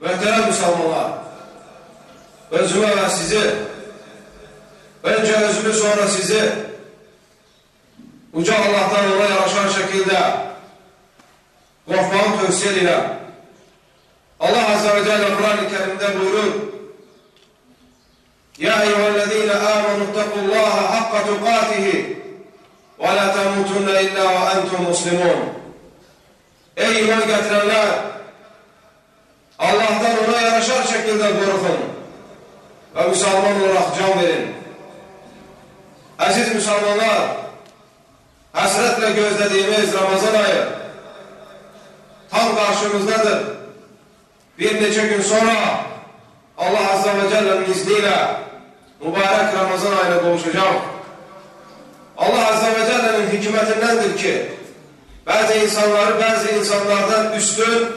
Möhtərəm müsəlmanlar, özümə və sizi, öncə özümü sonra sizi Uca Allah'tan ona yaraşan şəkildə qorxmağı tövsiyə edirəm. Allah Azze ve Celle Kur'an-ı Kerim'de buyurur: Ya eyyühellezine amenu ittakullaha hakka tukatihi ve la temutunne illa ve entum muslimun. Ey iman getirenler! Allah'tan ona yaraşar şekilde korkun ve Müslüman olarak can verin. Aziz Müslümanlar, hasretle gözlediğimiz Ramazan ayı tam karşımızdadır. Bir neçə gün sonra Allah Azze ve Celle'nin izniyle mübarek Ramazan ayına kavuşacağım. Allah Azze ve Celle'nin hikmetindendir ki bazı insanları bazı insanlardan üstün,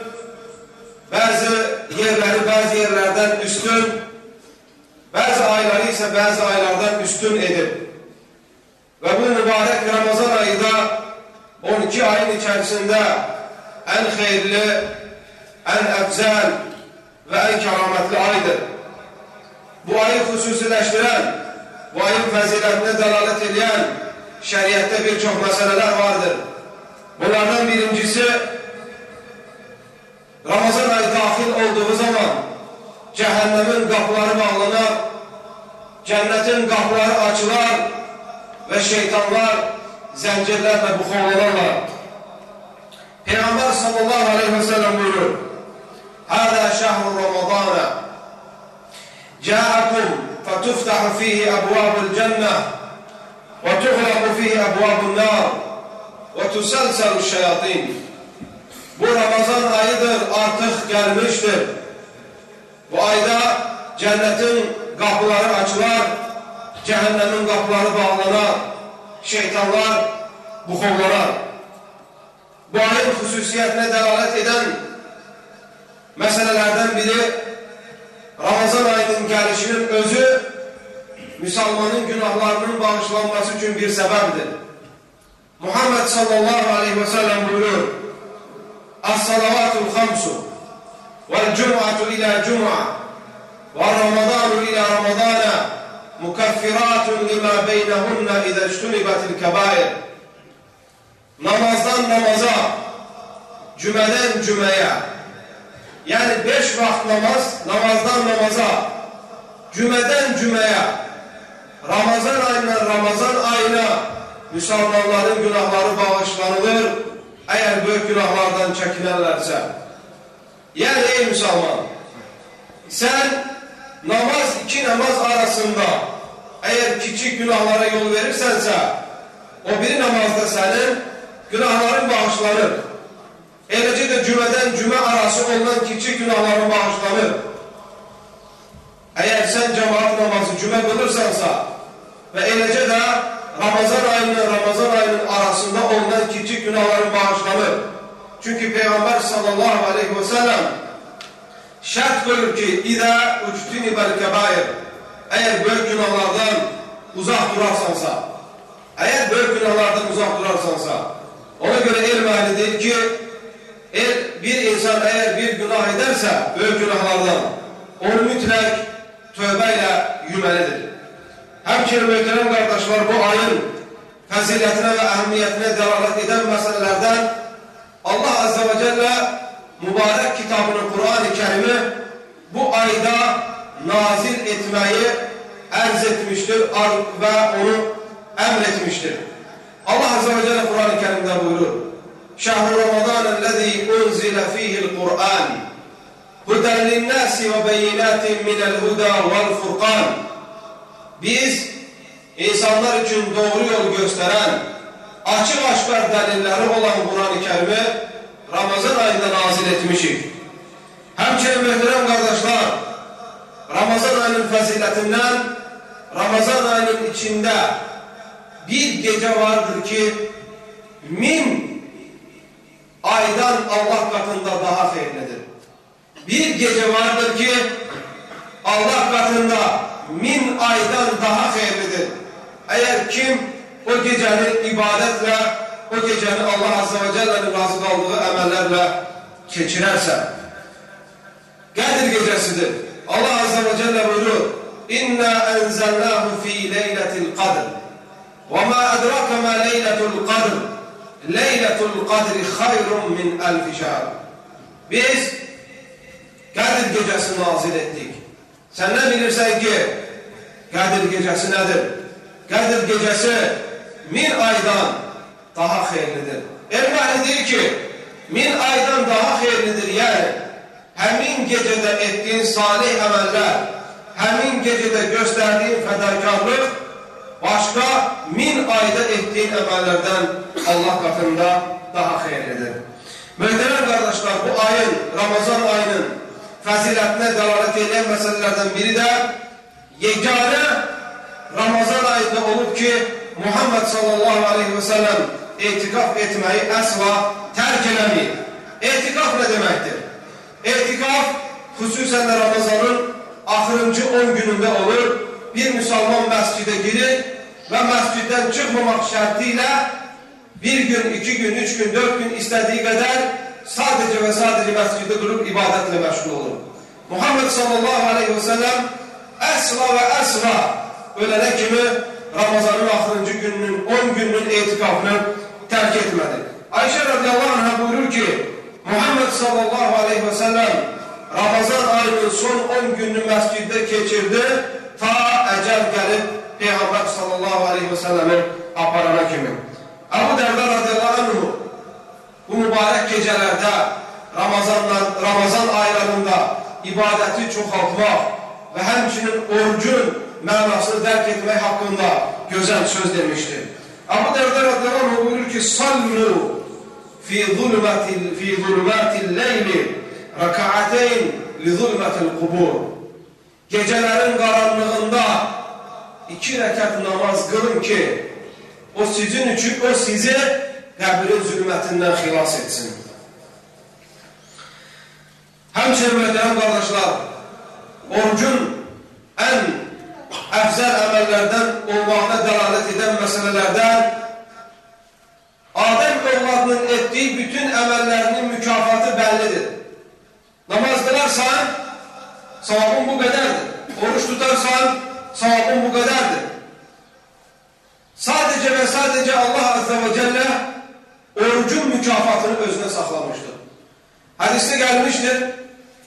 bazı yerleri bazı yerlerden üstün, bazı ayları ise bazı aylardan üstün edip ve bu mübarek Ramazan ayında 12 ayın içerisinde en hayırlı, en efzel ve en kerametli aydır. Bu ayı hususileştiren, bu ayın faziletine delalet eden şeriatte birçok meseleler vardır. Bunlardan birincisi, Ramazan ayı dahil olduğu zaman cehennemin kapıları bağlanar, cennetin kapıları açılar ve şeytanlar zincirlerle buxovlanarlar. Peygamber sallallahu aleyhi ve sellem buyurur: Hâzâ şehru Ramazâna câakum fetuftahu fîhî ebvâbul cenneh ve tuğlaqu fîhî ebvâbun nâr ve tuselselu şeyatîn. Bu Ramazan ayıdır, artık gelmiştir. Bu ayda cennetin kapıları açılar, cehennemin kapıları bağlanar, şeytanlar buxovlanar. Bu ayın hususiyetine delalet eden meselelerden biri, Ramazan ayının gelişinin özü, Müslümanın günahlarının bağışlanması için bir sebeptir. Muhammed sallallahu aleyhi ve sellem buyurur: As-salavatul khamsu vel-cum'atu ila cum'a ve-ramadanu ila ramadana mukaffiratun lima beynehunna idha ijtunibatil kebair. Namazdan namaza, cümeden cümeye, yani 5 vakit namaz, namazdan namaza, cümeden cümeye, Ramazan ayından Ramazan ayına Müslümanların günahları bağışlanılır, eğer büyük günahlardan çekinirlerse. Yani ey Müslüman, sen namaz, iki namaz arasında eğer küçük günahlara yol verirsense, o bir namazda senin günahların bağışlanır. Eləcə də cümeden cümə arası olan küçük günahların bağışlanır. Eğer sen cemaat namazı cümə kılırsansa ve eləcə də Ramazan ayının arasında olan küçük günahların bağışlanır. Çünkü Peygamber sallallahu aleyhi ve sellem şart koyur ki İzâ uctunibel kebair, eğer büyük günahlardan uzak durarsansa, eğer büyük günahlardan uzak durarsansa, ona göre ilm ehlidir ki bir insan eğer bir günah ederse büyük günahlardan onu mütlak tövbeyle yümelidir. Hemşire muhterem kardeşler, bu ayın faziletine ve ehemmiyetine delalet eden meselelerden Allah Azze ve Celle mübarek kitabını Kur'an-ı Kerim'i bu ayda nazil etmeyi arz etmiştir ve onu emretmiştir. Allah Azze ve Celle Kur'an-ı Kerim'de buyurur: Şehr-i Ramazan'ellezî unzile fîhil Kur'an huden linnâsi ve beyinâtin minel huda vel furqan. Biz insanlar için doğru yol gösteren, açık aşkar delilleri olan Kur'an-ı Kerim'i Ramazan ayında nazil etmişik. Hemşire muhterem kardeşler, Ramazan ayının faziletinden, Ramazan ayının içinde bir gece vardır ki 1000 aydan Allah katında daha hayırlıdır. Bir gece vardır ki Allah katında 1000 aydan daha hayırlıdır. Eğer kim o geceni ibadetle, o geceni Allah Azze ve Celle'nin razı kaldığı emellerle geçirerse. gecesidir. Allah Azze ve Celle buyuruyor: İnna enzelnahu fi leyletil kadr. Ve ma edrake ma leyletul kadr. Leyletul kadri hayrun min elfi şehr. Biz Kadir gecesini nazil ettik. Sen ne bilirsen ki Kadir gecesi nedir? Kadir gecesi 1000 aydan daha hayırlıdır. Elbette deyir ki 1000 aydan daha hayırlıdır. Yani həmin gecede ettiğin salih əməllər, həmin gecede gösterdiğin fedakarlık başka 1000 ayda ettiğin əməllərdən Allah katında daha hayırlıdır. Möhtərəm kardeşler, bu ayın, Ramazan ayının faziletine delalet eden meselelerden biri de yegane Ramazan ayında olup ki Muhammed sallallahu aleyhi ve sellem etikaf etmeyi asla terk edemeyir. Etikaf ne demektir? Etikaf hususen de Ramazan'ın ahırıncı 10 gününde olur. Bir Müslüman mescide girir ve mescidden çıkmamak şartıyla bir gün, 2 gün, 3 gün, 4 gün istediği kadar sadece ve sadece mescide durup ibadetle meşgul olur. Muhammed sallallahu aleyhi ve sellem asla ve asla ölene kimi Ramazan'ın ahırıncı gününün, 10 gününün etikafını terk etmedi. Ayşe radıyallahu anh'a buyurur ki Muhammed sallallahu aleyhi ve sellem Ramazan ayının son 10 gününü mescidde geçirdi ta ecel gelip Peygamber sallallahu aleyhi ve sellem'i aparana kimi. Ebu Derda radıyallahu anh'u bu mübarek gecelerde Ramazan aylarında ibadeti çoxaltmaq ve hemçinin orucun mənasını dərk etmək hakkında güzel söz demiştir. Ebu Derda radıyallahu anh buyurur ki sallu fi zulmatil leyli raka'ateyn li zulmatil kubur. Gecelerin karanlığında 2 rekat namaz kılın ki o sizin için, o sizi qəbrin zülmətindən xilas etsin. Həmçinin möhtərəm qardaşlar, orucun ən əfzəl əməllərdən olmağına dəlalət edən məsələlərdən Adəm oğladının etdiyi bütün əməllərinin mükafatı bəllidir. Namaz qılarsan, savabın bu qədərdir. Oruç tutarsan, savabın bu qədərdir. Sadece ve sadece Allah Azze ve Celle orucun mükafatını özüne saklamıştır. Hadiste gelmiştir.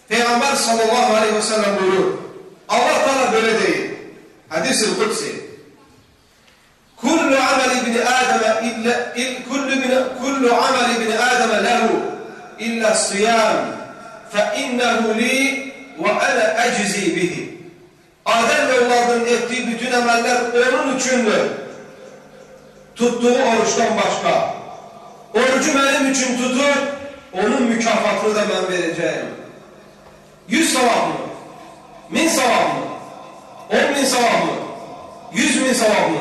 Peygamber sallallahu aleyhi ve sellem buyuruyor. Allah Teala böyle değil. Hadis-i Kudsi. Kullu amel ibni Adem lehu illa siyam fe innehu li ve ana eczi bihi. Adem ve oğlanın ettiği bütün emeller onun içindir. Tuttuğu oruçtan başka. Orucu benim için tutur, onun mükafatını da ben vereceğim. 100 sevap mı? 1000 sevap mı? 10.000 sevap mı? 100.000 sevap mı?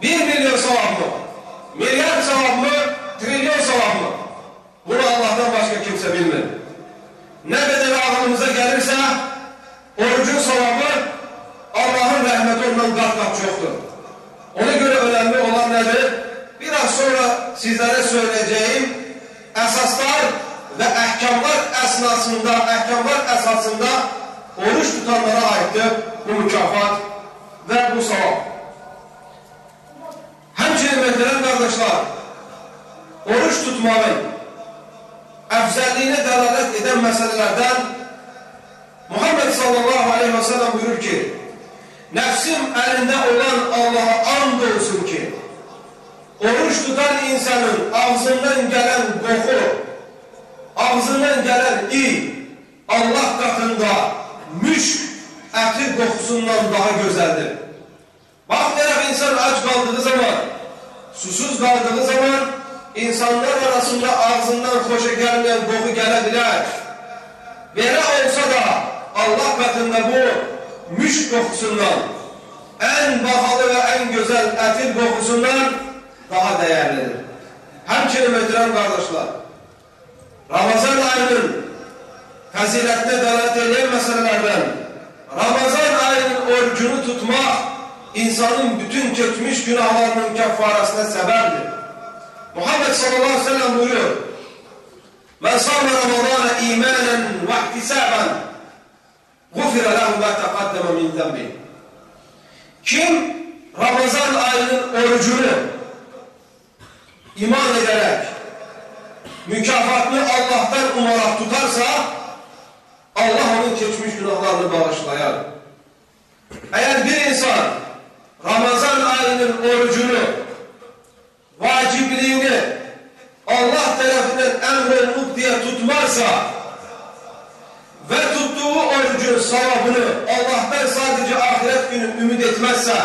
1 milyon sevap mı? Milyar sevap mı? Trilyon sevap mı? Bunu Allah'tan başka kimse bilmez. Ne kadar aklımıza gelirse orucun sevabı Allah'ın rahmeti ondan kat kat çoktur. Ona göre önemli olan nedir? Biraz sonra sizlere söyleyeceğim esaslar ve ehkamlar esasında oruç tutanlara aittir bu mükafat ve bu sevap. Hemçinin möhtərəm kardeşler, oruç tutmanın efzelliğine delalet eden meselelerden Muhammed sallallahu aleyhi ve sellem buyurur ki nefsim elinde olan Allah'a and olsun ki oruç tutan insanın ağzından gelen koku, ağzından gelen iyi Allah katında müşk eti kokusundan daha güzeldir. Bak bir insan aç kaldığı zaman, susuz kaldığı zaman insanlar arasında ağzından hoşa gelmeyen koku gelebilir. Böyle olsa da Allah katında bu müşk kokusundan, en bahalı ve en güzel etin kokusundan daha değerlidir. Hemçinin möhtərəm kardeşler, Ramazan ayının faziletine delalet eden meselelerden Ramazan ayının orucunu tutmak insanın bütün geçmiş günahlarının kefarasına sebeptir. Muhammed sallallahu aleyhi ve sellem buyuruyor: "Men sâme Ramazâne îmânen ve ihtisâben غُفِرَ لَهُ مَا تَقَدَّمَ مِنْ ذَنْبِهِ. Kim Ramazan ayının orucunu iman ederek, mükafatını Allah'tan umarak tutarsa, Allah onun geçmiş günahlarını bağışlayar. Eğer bir insan Ramazan ayının orucunu, vacibliğini Allah tarafından emrolunuk diye tutmazsa ve tuttuğu orucun sevabını Allah'tan sadece ahiret günü ümit etmezse,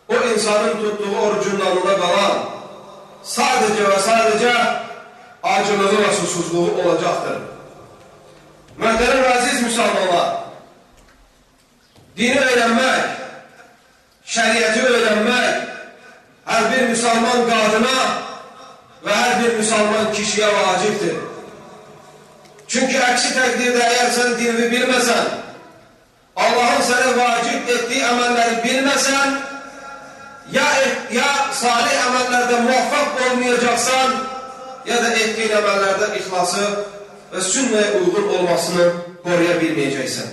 o insanın tuttuğu orucun yanında kalan sadece ve sadece acılığı ve susuzluğu olacaktır. Muhterem ve aziz Müslümanlar, dini öğrenmek, şeriatı öğrenmek her bir Müslüman kadına ve her bir Müslüman kişiye vaciptir. Çünkü aksi takdirde eğer sen dinini bilmesen, Allah'ın sana vacip ettiği emelleri bilmesen, ya salih amellerde muvaffak olmayacaksan, ya da ettiğin amellerde ihlası ve sünneye uygun olmasını koruyabilmeyeceksin.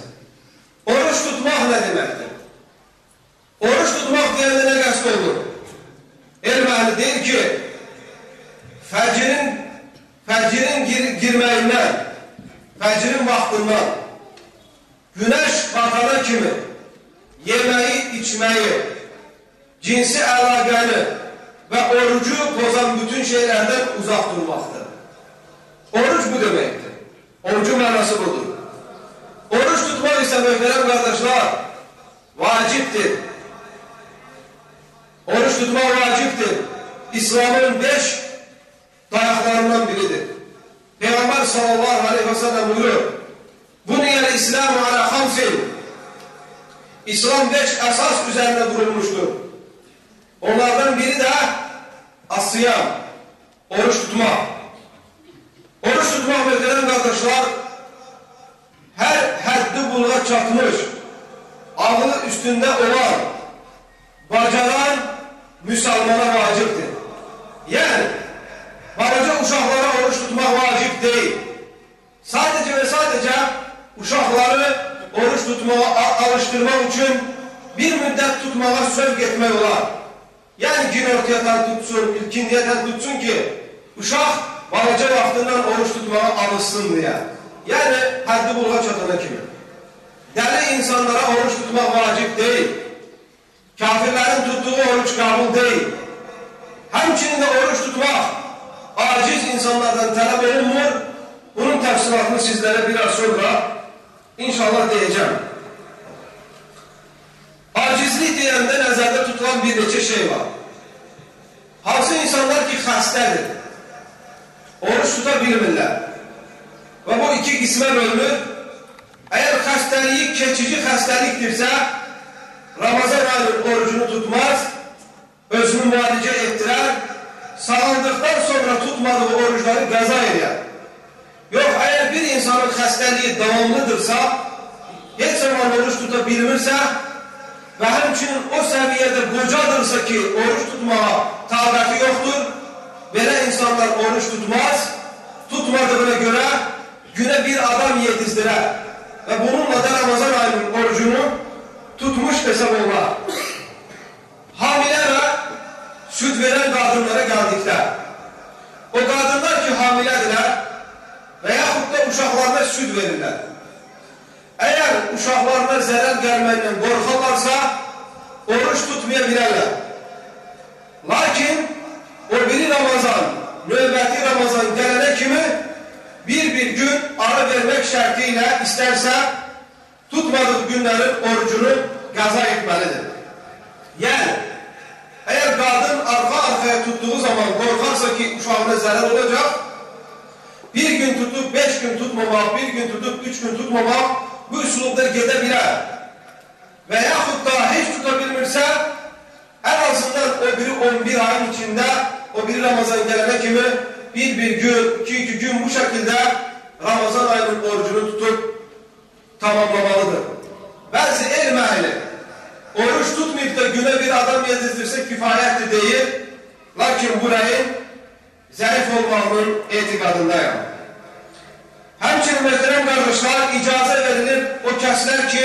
Oruç tutmak ne demektir? Oruç tutmak diyende ne kast olur? İlm ehli deyir ki, fecrin girmeyinden, fecrin vaxtından, güneş batana kimi, yemeği, içmeyi, cinsi əlaqəni ve orucu bozan bütün şeylerden uzak durmaktır. Oruç bu demektir. Orucun mənası budur. Oruç tutmak ise möhtərəm kardeşler vaciptir. Oruç tutmak vaciptir. İslam'ın 5 dayaklarından biridir. Peygamber sallallahu aleyhi ve sellem buyuruyor. Buniyel İslamu ala hamsin. İslam 5 esas üzerine kurulmuştur. Onlardan biri de as-siyam, oruç tutmak. Oruç tutmak muhterem kardeşler, her haddi buluğa çatmış, ağlı üstünde olan, bacaran Müslümana vaciptir. Yani, balaca uşaklara oruç tutmak vacip değil. Sadece ve sadece uşakları oruç tutmaya alıştırmak için bir müddet tutmaya sövk etmek olar. Yani gün ortayadan tutsun, ilkindiyeden tutsun ki uşak balaca vaxtından oruç tutmaya alışsın diye. Yani haddi buluğa çatana kimi. Deli insanlara oruç tutmak vacip değil. Kafirlerin tuttuğu oruç kabul değil. Hemçinin de oruç tutmak aciz insanlardan talep olunmur. Bunun tefsiratını sizlere biraz sonra inşallah diyeceğim. Acizlik deyəndə nəzərdə tutulan bir neçə şey var. Hansı insanlar ki xəstədir, oruç tuta bilmirlər və bu iki qismə bölünür. Əgər xəstəliyi keçici xəstəlikdirsə, Ramazan ayının orucunu tutmaz, özünü müalicə etdirər, sağaldıqdan sonra tutmadığı oruçları qəza edir. Yox, əgər bir insanın xəstəliyi davamlıdırsa, heç zaman oruç tuta bilmirsə ve hemçinin o seviyede qocadırsa ki, oruç tutmağa taqəti yoxdur, belə insanlar oruç tutmaz, tutmadığına göre güne bir adam yetizdirər ve bununla da Ramazan ayının orucunu tutmuş hesab olar. Hamilə ve süt veren qadınlara gəldikdə, o qadınlar ki, hamilədirlər və yaxud da uşaqlarına süt verirlər. Eğer uşaqlarına zərər gəlməklə qorxarlarsa, oruç tutmaya bilərlər. Lakin o biri Ramazan, növbəti Ramazan gələnə kimi bir gün ara vermək şərtiyle istərsə, tutmadığı günlərin orucunu qəza etməlidir. Yəni, eğer qadın arka tuttuğu zaman qorxarsa ki, uşağına zərər olacaq, bir gün tutup 5 gün tutmamaq, bir gün tutup 3 gün tutmamaq, bu üslubda gedebilir. Ve yaxud da hiç tutabilmirsə, en azından o biri 11 ayın içinde, o biri Ramazan gelene kimi bir gün, 2 gün bu şekilde Ramazan ayının orucunu tutup tamamlamalıdır. Bazı ilm ehli oruç tutmayıp da güne bir adam yetiştirse kifayetli değil. Lakin burayı zayıf olmanın etikadındayım. Hemçinin muhterem kardeşler icazə verilir o kəslər ki,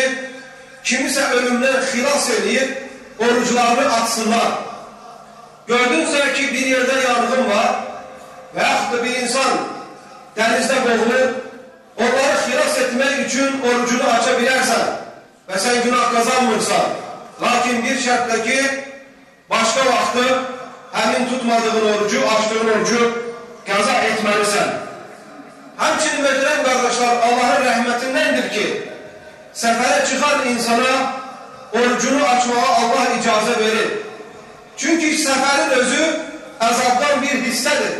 kimisə ölümdən xilas edib, oruclarını açsınlar. Gördünsə ki, bir yerdə yanğın var və yaxud da bir insan dənizdə boğulur, onları xilas etmək üçün orucunu aça bilərsən və sən günah qazanmırsan. Lakin bir şərtlə ki, başqa vaxtı həmin tutmadığın orucu, açdığın orucu qəza etməlisən. Həmçinin möhtərəm qardaşlar, Allahın rəhmətindəndir ki, səfərə çıxan insana orucunu açmağa Allah icazə verir. Çünki səfərin özü əzabdan bir hissədir.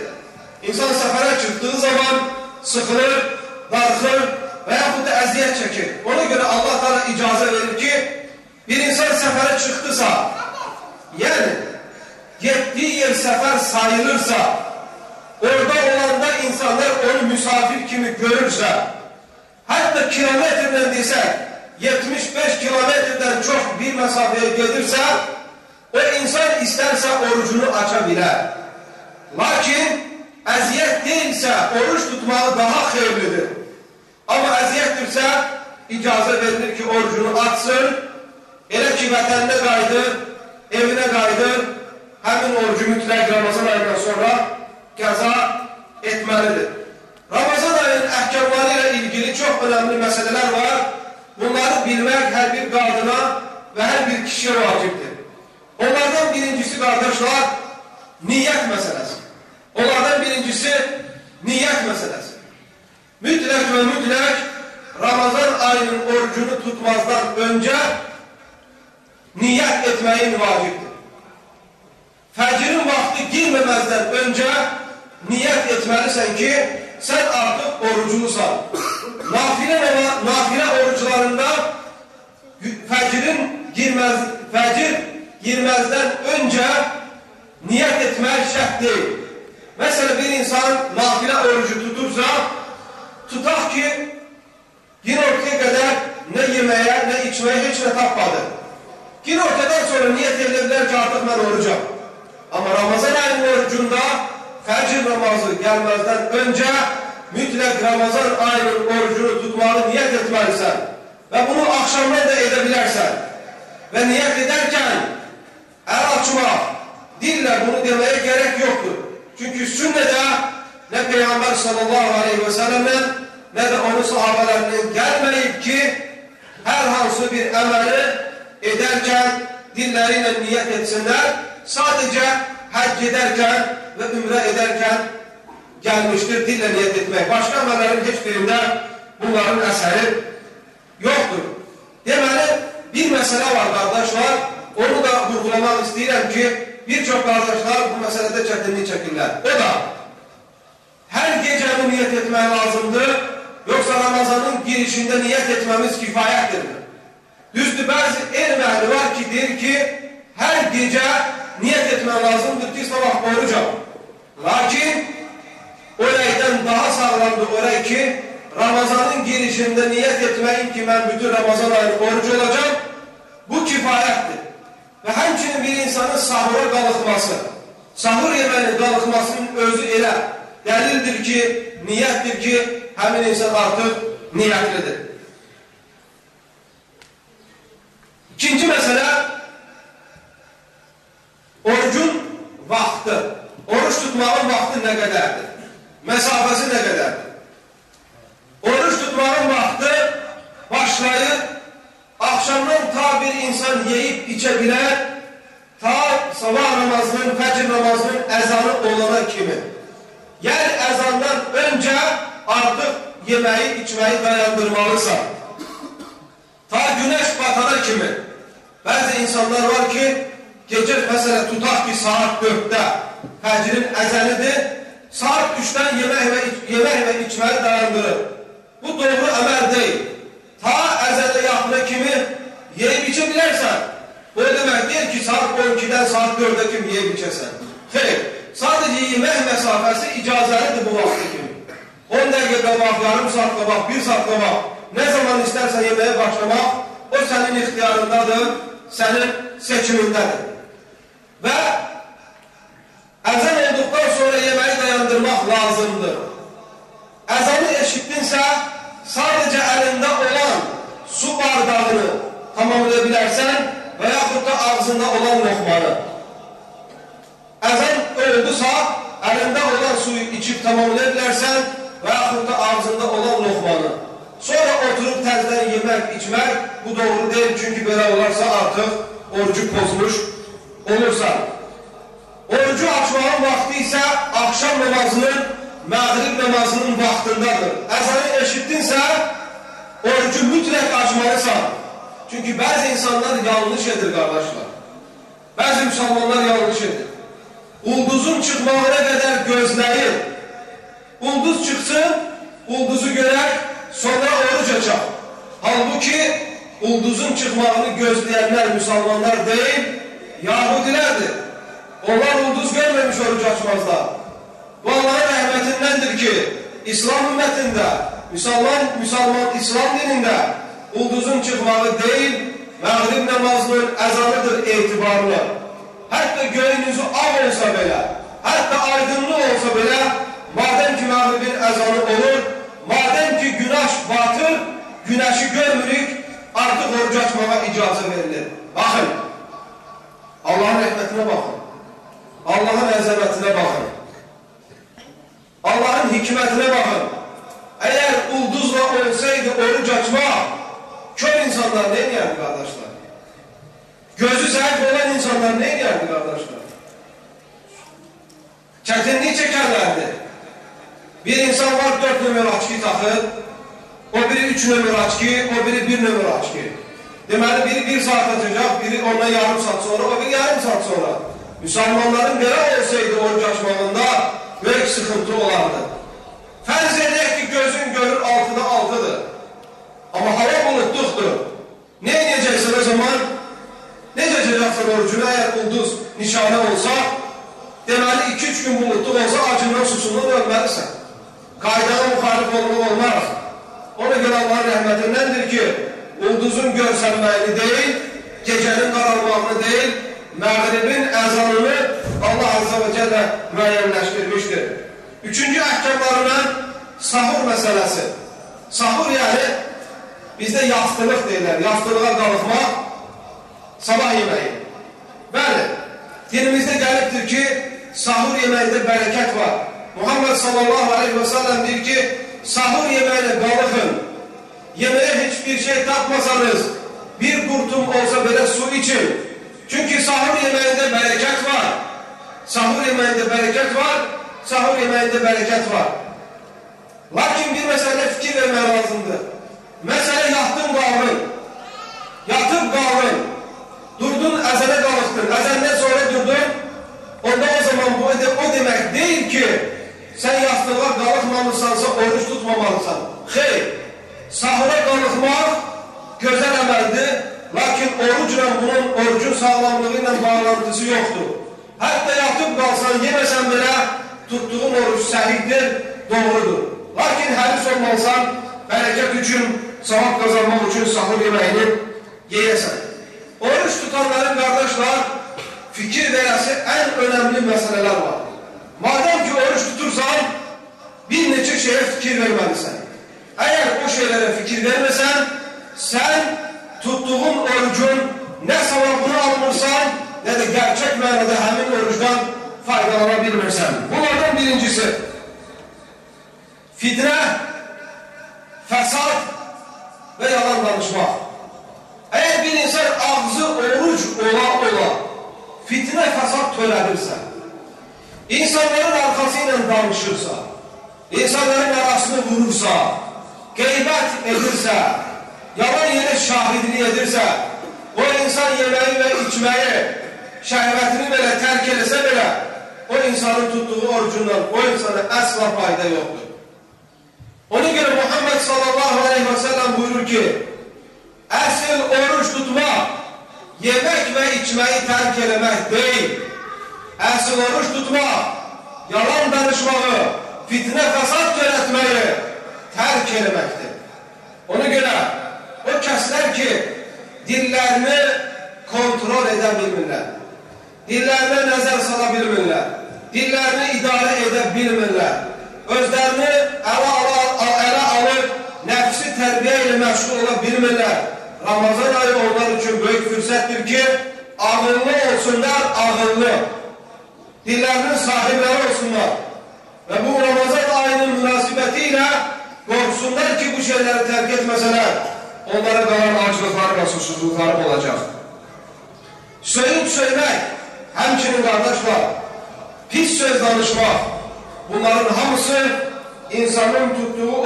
İnsan səfərə çıxdığı zaman sıxılır, darxır və yaxud da əziyyət çəkir. Ona görə Allah Teala icazə verir ki, bir insan səfərə çıxdısa, yəni getdiyi yer səfər sayılırsa, orada olanda insanlar onu misafir kimi görürsə, hətta kilometrlə desək, 75 kilometrdən çox bir məsafəyə gedirsə, o insan istərsə orucunu aça bilər. Lakin əziyyət deyilsə, oruç tutmağı daha xeyirlidir. Amma əziyyətdirsə, icazə verilir ki, orucunu açsın, elə ki, vətəndə qayıdır, evinə qayıdır, həmin orucu mütləq Ramazan ayından sonra qəza etməlidir. Ramazan ayının əhkamları ilə ilgili çox önemli məsələlər var. Bunları bilmək hər bir qadına və hər bir kişiyə vacibdir. Onlardan birincisi, qardaşlar, niyyət məsələsi. Onlardan birincisi, niyyət məsələsi. Mütləq və mütləq Ramazan ayının orucunu tutmazdan öncə niyyət etməyin vacibdir. Fəcirin vaxtı girməməzdən öncə niyyət etməlisən ki, sən artıq oruculusan. Nafilə oruclarında fəcir girməzdən öncə niyyət etmək şərt deyil. Məsələn, bir insan nafilə orucu tutursa, tutaq ki, günortaya qədər nə yeməyə, nə içməyə heç nə tapmadı. Günortadan sonra niyyət edilir ki, artıq mən orucam. Amma Ramazan ayının orucunda fəcr namazı gəlməzdən öncə mütləq Ramazan ayının orucunu tutmağı niyyət etməlisən və bunu axşamdan da edə bilərsən. Və niyyət edərkən əl açmaq, dillə bunu deməyə gərək yoxdur. Çünki sünnədə nə Peyğəmbər sallallahu aleyhi və səlləmdən, nə də onun sahabələrindən gəlməyib ki, hər hansı bir əməli edərkən dilləri ilə niyyət etsinlər, sadəcə həcc edərkən və ümrə edərkən gəlmişdir dillə niyyət etmək. Başqa əməllərin heç birində bunların əsəri yoxdur. Deməli, bir məsələ var, qardaşlar, onu da vurgulamaq istəyirəm ki, bir çox qardaşlar bu məsələdə çətinlik çəkirlər. O da, hər gecəni niyyət etmək lazımdır, yoxsa Ramazanın girişində niyyət etməmiz kifayətdir. Düzdür, bəzi elm əhli var ki, deyir ki, hər gecə niyyət etmək lazımdır ki, sabah orucam. Lakin, oraydan daha sağlamdır oray ki, Ramazanın girişində niyyət etməyin ki, mən bütün Ramazan ayını oruc olacam, bu kifayətdir. Və həmçinin bir insanın sahura qalıqması, sahur yemənin qalıqmasının özü elə dəlildir ki, niyyətdir ki, həmin insan artıq niyyətlidir. İkinci məsələ, orucun vaxtı. Oruç tutmağın vaxtı nə qədərdir? Məsafəsi nə qədərdir? Oruç tutmağın vaxtı başlayır, axşamdan ta bir insan yeyib içə bilər, ta sabah namazının, fəcr namazının əzanı olana kimi. Yəni, əzandan öncə artıq yeməyi, içməyi dayandırmalısan. Ta günəş batana kimi. Bəzi insanlar var ki, gecə məsələ tutaq ki, saat 4-də fəcrin əzənidir, saat 3-dən yemək və içməyi dayandırır. Bu doğru əməl deyil. Ta əzənə yaxına kimi yeyib içə bilərsən. Bu demək deyil ki, saat 12-dən saat 4-də kimi yeyib içəsən. Xeyr, sadəcə yemək məsafəsi icazəlidir bu vaxtı kimi. 10 dəqiqə qabaq, yarım saat qabaq, 1 saat qabaq, nə zaman istərsən yeməyə başlamaq, o sənin ixtiyarındadır, sənin seçimindədir. Və əzən olduqdan sonra yeməyi dayandırmaq lazımdır. Əzanı eşitdinsə, sadəcə əlində olan su bilərsən və yaxud da ağzında olan loxmanı. Əzan oldusa, əlində olan suyu içib tamamlaya bilərsən və yaxud da ağzında olan loxmanı. Sonra oturub təzdən yemək, içmək bu doğru deyil. Çünki belə olarsa artıq orucu pozmuş olursan. Orucu açmağın vaxtı isə axşam namazının, məğrib namazının vaxtındadır. Əzanı eşitdinsə, orucu mütləq açmalısan. Çünki bəzi insanlar yanlış edir, qardaşlar. Bəzi müsəlmanlar yanlış edir. Ulduzun çıxmağına qədər gözləyir. Ulduz çıxsın, ulduzu görək, sonra oruc açaq. Halbuki, ulduzun çıxmağını gözləyənlər müsəlmanlar deyil, Yahudilərdir. Onlar ulduz görməmiş oruc açmazlar. Bu Allahın rəhmətindəndir ki, İslam ümmətində, müsəlman İslam dinində ulduzun çıxmağı deyil, məğrib namazının əzanıdır etibarlı. Hətta göyünüzü ağ olsa belə, hətta aydınlıq olsa belə, madəm ki məğribin əzanı olur, madəm ki günəş batır, günəşi görmürük, artıq oruc açmağa icazə verilir. Baxın, Allahın rəhmətinə baxın, Allahın əzəmətinə baxın, Allahın hikmətinə baxın. Əgər ulduzla olsaydı oruc açmaq, kör insanlar ne edərdi, qardaşlar? Gözü zəif olan insanlar ne edərdi, qardaşlar? Çətinlik çəkərlərdi. Bir insan var 4 nömrə açki taxır, o biri 3 nömrə açki, o biri 1 nömrə açki. Deməli, biri 1 saat açacaq, biri ondan yarım saat sonra, o biri yarım saat sonra. Müsəlmanların belə olsaydı oruc açmağında böyük sıxıntı olardı. Fərz edək ki, gözün görür 6'da 6'dır. Amma hava bulutluqdur. Ne edəcəksən o zaman? Necə açacaqsan orucunu əgər ulduz nişanə olsa? Deməli, 2-3 gün bulutluq olsa acından susundan ölməlisən. Qaydana müxalif olmaq olmaz. Ona görə Allahın rəhmətindəndir ki, ulduzun görsənməyini deyil, gecənin qaralmağını deyil, məğribin əzanını Allah Azze ve Celle müəyyənləşdirmişdir. Üçüncü əhkamlarından sahur məsələsi. Sahur yəni bizdə yastılıq deyirlər, yastılığa qalıqmaq, sabah yeməyi. Bəli, dinimizdə gəlibdir ki, sahur yeməyində bərəkət var. Muhammed sallallahu aleyhi ve sellem deyir ki, sahur yeməylə qalıqın, yeməyə heç bir şey tapmasanız, bir qurtum olsa belə su için. Çünki sahur yeməyində bərəkət var. Sahur yeməyində bərəkət var, sahur yeməyində bərəkət var. Lakin bir məsələ fikir vermək lazımdır. Məsələ yatdın qaldın, yatıb qaldın, durdun əzənə qalıqdın, əzəndən sonra durdun, onda o zaman bu o demək deyil ki, sən yastığa qalıqmamısansa oruç tutmamalısan. Xeyr, sahura qalıqmaq gözəl əməldir, lakin orucla bunun orucun sağlamlığı ilə bağlantısı yoxdur. Hətta yatıb qalsan, yeməsən belə tutduğun oruc səhihdir, doğrudur. Lakin həris olmalısan, bərəkət üçün, savab qazanmaq üçün sahur yeməyini yeyəsən. Oruç tutanların qardaşlar, fikir verəsi ən önəmli məsələlər var. Madəm ki, oruç tutursan, bir neçə şeyə fikir verməlisən. Əgər o şeylərə fikir verməsən, sən tutduğun orucun nə savabını almırsan, nə də gerçək mənada həmin orucdan faydalana bilmirsən. Bunlardan birincisi, fitnə, fəsad və yalan danışmaq. Əgər bir insan ağzı oruc ola fitnə, fəsad törədirsə, insanların arxası ilə danışırsa, insanların arasını vurursa, qeybət edirsə, yalan yerə şahidini edirsə, o insan yeməyi və içməyi, şəhvətini belə tərk eləsə belə, o insanın tutduğu orucundan o insana əsla fayda yoxdur. Ona görə Muhammed sallallahu aleyhi ve sellem buyurur ki, əsl oruç tutmaq, yemək və içməyi tərk eləmək deyil. Əsl oruç tutmaq, yalan danışmağı, fitnə fəsad törətməyi tərk eləməkdir. Ona görə o kəslər ki, dillərini kontrol edə bilmirlər, dillərinə nəzər sala bilmirlər, dillərini idarə edə bilmirlər, özlərini ələ alıb, nəfsi tərbiyə ilə məşğul ola bilmirlər. Ramazan ayı onlar için büyük fırsatdır ki ağıllı olsunlar, ağıllı. Dillerinin sahipleri olsunlar. Ve bu Ramazan ayının münasebetiyle korksunlar ki bu şeyleri terk etmeseler onlara kalan acılıkları ve susuzlukları olacak. Söğüt söylemek, hemçinin kardeşler, pis söz danışmak, bunların hamısı insanın tuttuğu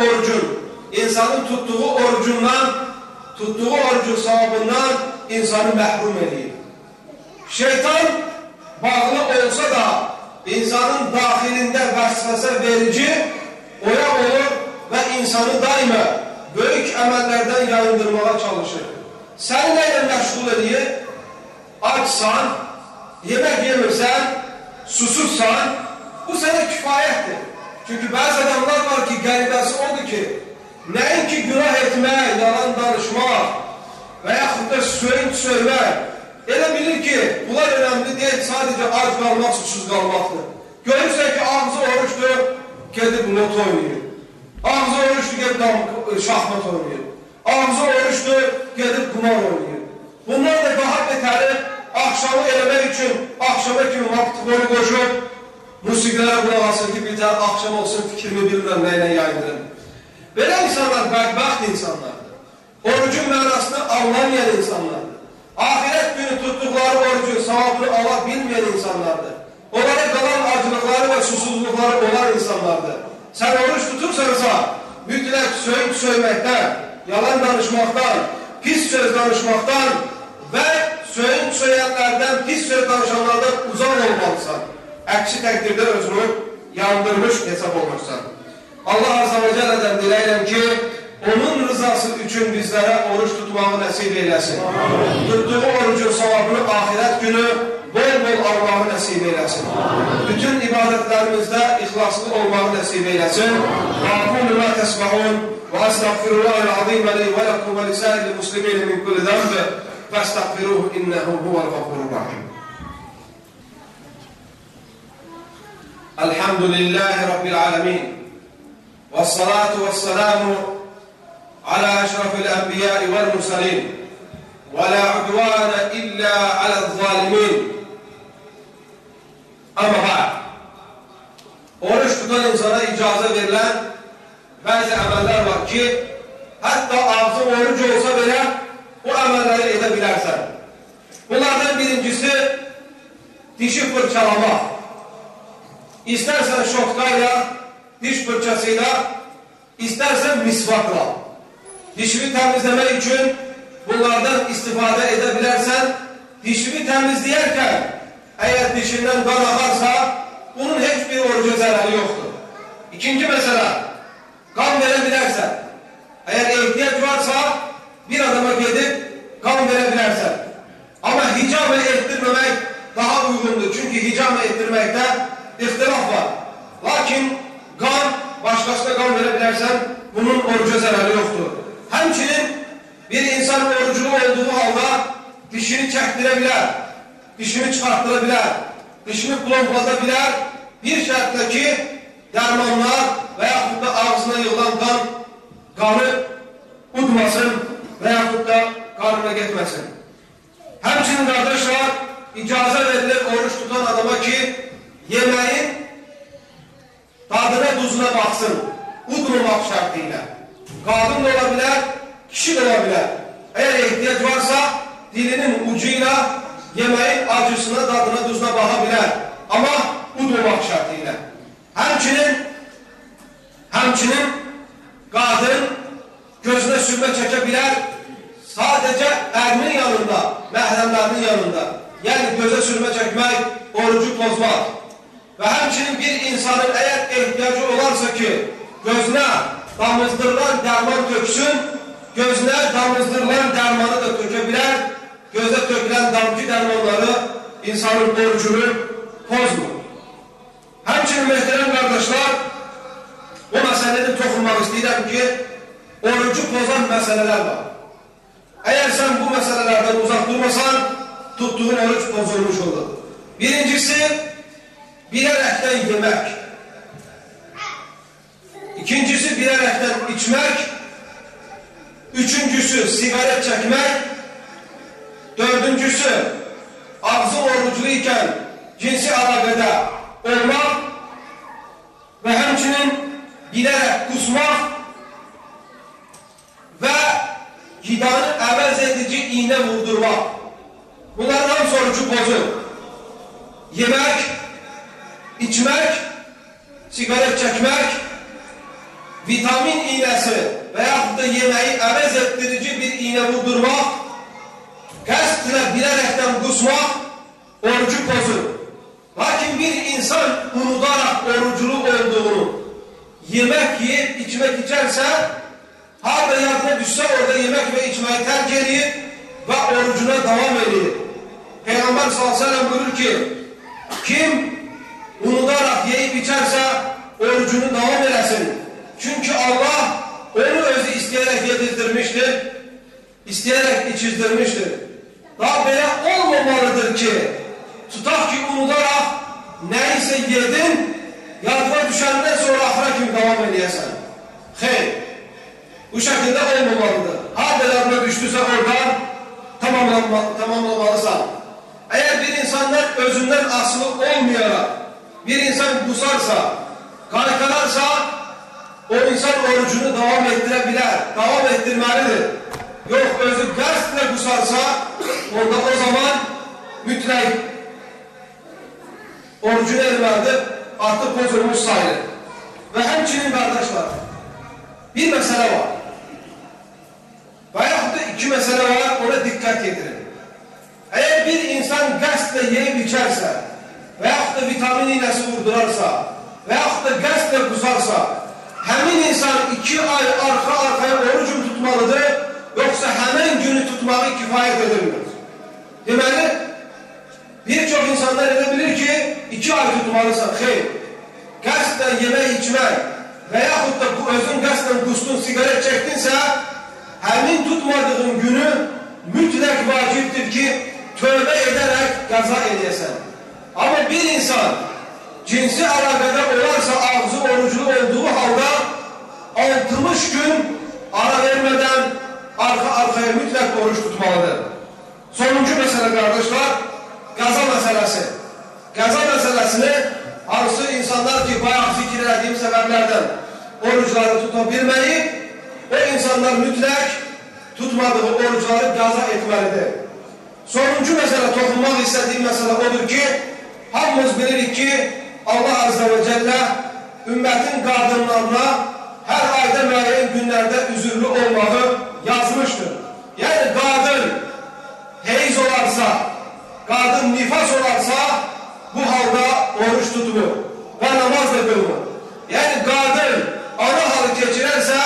orucun savabından insanı məhrum edir. Şeytan bağlı olsa da insanın dahilinde vesvese verici oya olur ve insanı daima büyük emellerden yayındırmaya çalışır. Sen neyle meşgul ediyor? Açsan, yemek yemirsen, susuzsan, bu sana kifayettir. Çünkü bazı adamlar var ki garibesi oldu ki nəinki günah etmək, yalan danışmaq və yaxud da söğüt söymək elə bilir ki, bunlar önemli deyil, sadece aç qalmaq, susuz qalmaqdır. Görürsən ki, ağzı oruçdur, gedib not oynayır. Ağzı oruçdur, gedib şahmat oynayır. Ağzı oruçdur, gedib qumar oynayır. Bunlar da daha betəri akşamı eləmək üçün akşama kimi vaxtı qoşub musiqilərə qulaq asır ki, bir tane akşam olsun fikrimi bilmirəm nəylə yayındırım. Belə insanlar bədbəxt insanlardır. Orucun mənasını anlamayan insanlardır. Ahirət günü tutduqları orucun savabını ala bilməyən insanlardır. Onlara qalan acılıqları və susuzluqları olan insanlardır. Sən oruç tutursansa, mütləq söğüt söyməkdən, yalan danışmaqdan, pis söz danışmaqdan və söğüt söyənlərdən, pis söz danışanlardan uzaq olmalısan. Əksi təqdirdə özünü yandırmış hesab olursan. Allah Azze ve Celle'den diləyirəm ki, onun rızası üçün bizlərə oruç tutmağı nəsib eyləsin. Tutduğu orucun savabını ahirət günü bol-bol almağı nəsib eyləsin. Bütün ibadətlərimizdə ixlaslı olmağı nəsib eyləsin. Aqulu ma tesma'un ve estağfirullahal-azim li ve lekum ve lisa'il muslimin min kulli zənb festağfiruhu innehu huvel-gafurur-rahim. Elhamdülillahi Rabbil alemin. والصلاة والسلام على أشرف الأنبياء والمرسلين ولا عدوان إلا على الظالمين. Ama bak, oruç tutan insana icazə verilen bazı əməllər var ki, hatta ağzı oruç olsa bile bu əməlləri edə bilərsən. Bunlardan birincisi dişi fırçalamaq. İstersen şotkayla, diş fırçasıyla, istersen misvakla. Dişini temizlemek için bunlardan istifade edebilirsen, dişini temizleyerken eğer dişinden kan akarsa bunun hiçbir oruca zararı yoktur. İkinci mesele, kan verebilirsen, eğer ihtiyaç varsa bir adama gidip kan verebilirsen. Ama hicame ettirmemek daha uygundur. Çünkü hicame ettirmekte ihtilaf var. Lakin kan, başkasına kan verebilirsen bunun oruca zararı yoktur. Hemçinin bir insan oruculu olduğu halde dişini çektirebilir, dişini çıkarttırabilir, dişini plomplatabilir. Bir şartla ki dermanlar veyahut da ağzına yığılan kanı udmasın veyahut da karnına gitmesin. Hemçinin kardeşler icazə verilir oruç tutan adama ki yemeğin tadına tuzuna baksın, udmamak şartıyla. Kadın da olabilir, kişi de olabilir. Eğer ihtiyaç varsa dilinin ucuyla yemeğin acısına, tadına, tuzuna bakabilir. Ama udmamak şartıyla. Hemçinin kadın gözüne sürme çekebilir. Sadece erinin yanında, məhrəmlərinin yanında. Yani göze sürme çekmek, orucu pozmak. Ve hemçinin bir insanın eğer ihtiyacı olarsa ki gözüne damızdırılan derman töksün, gözüne damızdırılan dermanı da tökebilir. Göze tökülen damcı dermanları insanın orucunu pozmur. Hemçinin muhterem kardeşler, bu meselede toxunmaq istəyirəm ki, orucu pozan meseleler var. Eğer sen bu meselelerden uzak durmasan, tuttuğun oruç bozulmuş olur. Birincisi, bilerekten yemek. İkincisi, bilerekten içmek. Üçüncüsü sigaret çekmek. Dördüncüsü ağzı orucluyken cinsi əlaqədə olmaq ve həmçinin bilərək kusmaq ve gidanı əvəz edici iğne vurdurmaq. Bunların hamısı orucu bozur. Yemək, içmək, sigaret çekmek, vitamin iğnesi veya da yemeği əvəz ettirici bir iğne vurdurmaq, qəsdlə bilərekten kusmaq orucu bozur. Lakin bir insan unudaraq oruculu olduğunu, yemek yiyip içmek içerse, harda yadına düşse orada yemek ve içmeyi terk edir ve orucuna devam edir. Peygamber sallallahu aleyhi ve sellem buyurur ki, kim unudarak yiyip içerse orucunu devam eləsin. Çünkü Allah onu özü isteyerek yedirtirmiştir, isteyerek içizdirmiştir. Daha böyle olmamalıdır ki, tutak ki unudarak neyse yedin, yadına düşenden sonra ahıra kimi devam edeyesen. Hayır, bu şekilde olmamalıdır. Harda yadına düştüyse oradan tamamlamalısan. Eğer bir insandan özünden aslı olmayarak bir insan kusarsa, kaykararsa o insan orucunu devam ettirebilir, devam ettirmelidir. Yok özü qəsdlə kusarsa onda o zaman mütləq orucunu etməlidir, artıq pozulmuş sayılır. Ve həmçinin kardeşler bir mesele var. Veyahut da iki mesele var, ona dikkat yetirin. Eğer bir insan qəsdlə yiyip içerse veyahut da vitamin iğnesi vurdurarsa veyahut da qəsdlə kusarsa həmin insan 2 ay arka arkaya orucunu tutmalıdır, yoksa hemen günü tutmağı kifayet edilmez. Deməli, birçok insanlar edebilir ki 2 ay tutmalısan, hayır, qəsdlə yemek içmek veyahut da bu özün qəsdlə kustun, sigaret çektinse həmin tutmadığın günü mütləq vacibdir ki tövbe ederek qaza edəsən. Ama bir insan cinsi əlaqədə olarsa ağzı oruclu olduğu halda 60 gün ara vermeden arka-arkaya mütləq oruç tutmalıdır. Sonuncu mesele kardeşler, qaza meselesi. Qaza meselesini hansı insanlar ki bayağı fikir ettiğim sebeplerden oruçları tutabilmeyi, o insanlar mütləq tutmadığı oruçları qaza etmelidir. Sonuncu mesele, toxunmaq istediğim mesele odur ki, hamımız bilirik ki Allah Azze ve Celle ümmetin kadınlarına her ayda müəyyən günlerde üzürlü olmağı yazmıştır. Yani kadın heyz olarsa, kadın nifas olarsa bu halda oruç tutulur ve namaz da kılınır. Yani kadın ana halı geçirerse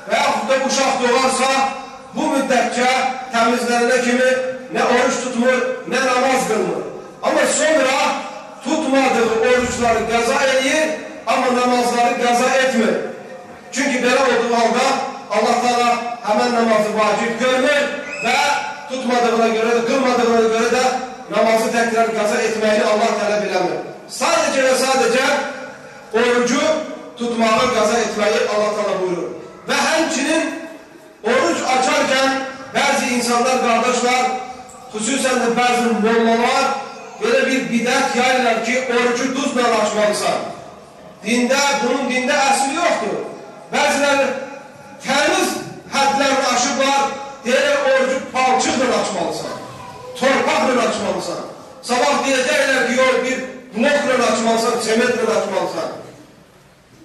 veyahut da uşaq doğarsa bu müddetçe temizlenene kimi ne oruç tutmur ne namaz kılınır. Ama sonra tutmadığı oruçları qaza edir ama namazları qaza etmir. Çünkü böyle olduğu halda Allah Teala hemen namazı vacip görmür ve tutmadığına göre de kılmadığına göre de namazı tekrar qaza etmeyini Allah Teala bilemir. Sadece ve sadece orucu tutmağı qaza etmeyi Allah Teala buyurur. Ve hemçinin oruç açarken bazı insanlar kardeşler, hususen de bazı mollalar böyle bir bidat yayırlar ki orucu tuzla açmalısan. Bunun dinde aslı yoktur. Bazıları temiz hadlerini aşırlar, diğer orucu palçıkla açmalısan. Torpakla açmalısan. Sabah diyecekler ki yok bir blokla açmalısan, semetle açmalısan.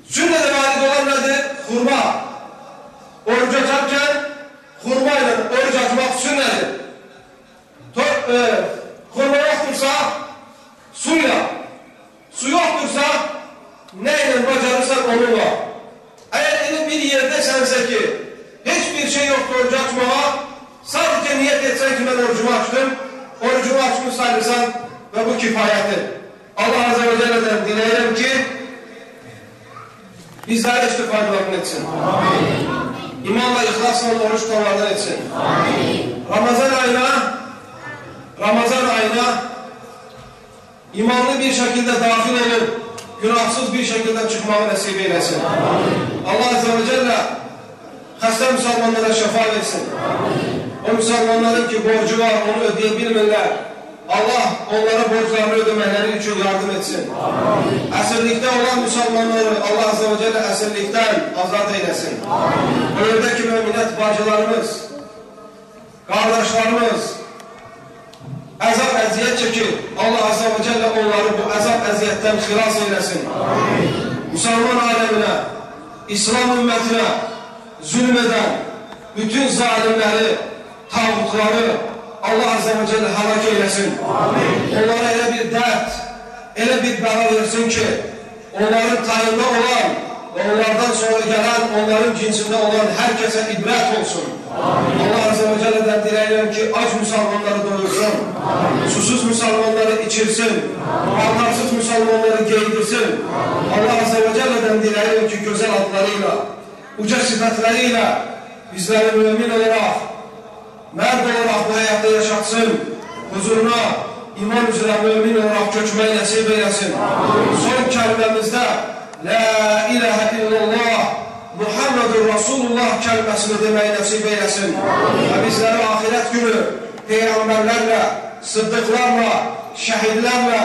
Sünnete valid olan nedir? Hurma. Oruç açarken hurmayla oruç açmak sünnedir. Hurma yoktursa suyla. Su yoktursa neyle bacarırsan onunla. Eğer elin bir yerde sense ki hiçbir şey yoktur oruç açmama, sadece niyet etsen ki ben orucumu açtım, orucumu açmış sayılırsan ve bu kifayettir. Allah Azze ve Celle'den dileyelim ki bizler istifade etsin. Amin. İmanla, ihlasla oruç tutanlardan etsin. Amin. Ramazan ayına imanlı bir şekilde dahil olup günahsız bir şekilde çıkmayı nasip eylesin. Amin. Allah Azze ve Celle Xəstə müsəlmanlara şəfa versin. O müsəlmanların ki, borcu var, onu ödeyə bilmirlər. Allah onlara borclarını ödəmələri üçün yardım etsin. Əsirlikdə olan müsəlmanları Allah Azze ve Celle əsirlikdən azad eyləsin. Öldəki müminət bacılarımız, qardaşlarımız əzab əziyyət çəkir. Allah Azze ve Celle onları bu əzab əziyyətdən xilas eyləsin. Müsəlman aləminə, İslam ümmətinə zülm edən bütün zalimləri, tağutları Allah Azze ve Celle həlak eyləsin. Onlara elə bir dərd, elə bir bəla versin ki, onların tayında olan və onlardan sonra gələn, onların cinsində olan hər kəsə ibrət olsun. Allah Azze ve Celle'dən diləyirəm ki, ac müsəlmanları doyursun, susuz müsəlmanları içirsin, paltarsız müsəlmanları geydirsin. Allah Azze ve Celle'dən diləyirəm ki, gözəl adlarıyla, uca sifətləriylə bizləri mümin olaraq, mərd olaraq bu həyatda yaşatsın, huzuruna iman üzrə mümin olaraq köçməyi nəsib eyləsin. Son kəlməmizdə La ilahə illallah Muhammedur Rasulullah kəlməsini deməyi nəsib eyləsin. Və bizləri ahirət günü peyğəmbərlərlə, sıddıqlarla, şəhidlərlə,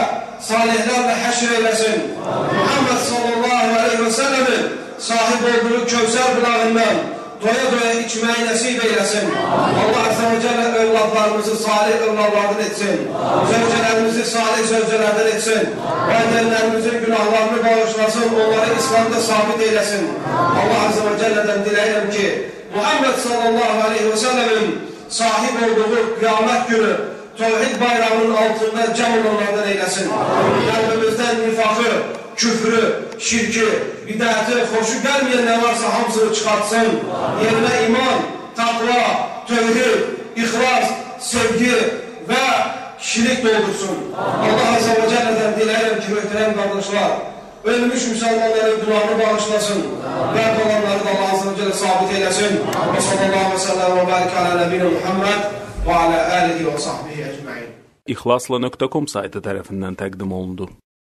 salihlərlə həşr eyləsin. Muhammed sallallahu aleyhi ve sellemin sahib olduğu Kövsər bulağından doya-doya içməyi nəsib eyləsin. Allah Azze ve Celle övladlarımızı salih övladlardan etsin. Zövcələrimizi salih zövcələrdən etsin. Valideynlərimizin günahlarını bağışlasın, onları İslamda sabit eyləsin. Allah Azze ve Celle'den diləyirəm ki, Muhammed sallallahu aleyhi ve sellemin sahib olduğu qiyamət günü Tevhid bayrağının altında cəm olanlardan eyləsin. Qəlbimizdən nifaqı, küfrü, şirki, bidəti, xoşu gəlməyən nə varsa hamısını çıxartsın. Yerinə iman, taqva, tövhid, ixlas, sevgi və kişilik doldursun. Allah Azze ve Celle'den diləyirəm ki, möhtərəm qardaşlar, ölmüş müsəlmanların günahını bağışlasın və qalanları da Allah Azze ve Celle sabit eyləsin. Və sallallahu ve sellem və barik alə nəbiyyə Muhammed və alə alihi və sahbihi ecmaîn. İxlasla.com saytı tərəfindən təqdim olundu.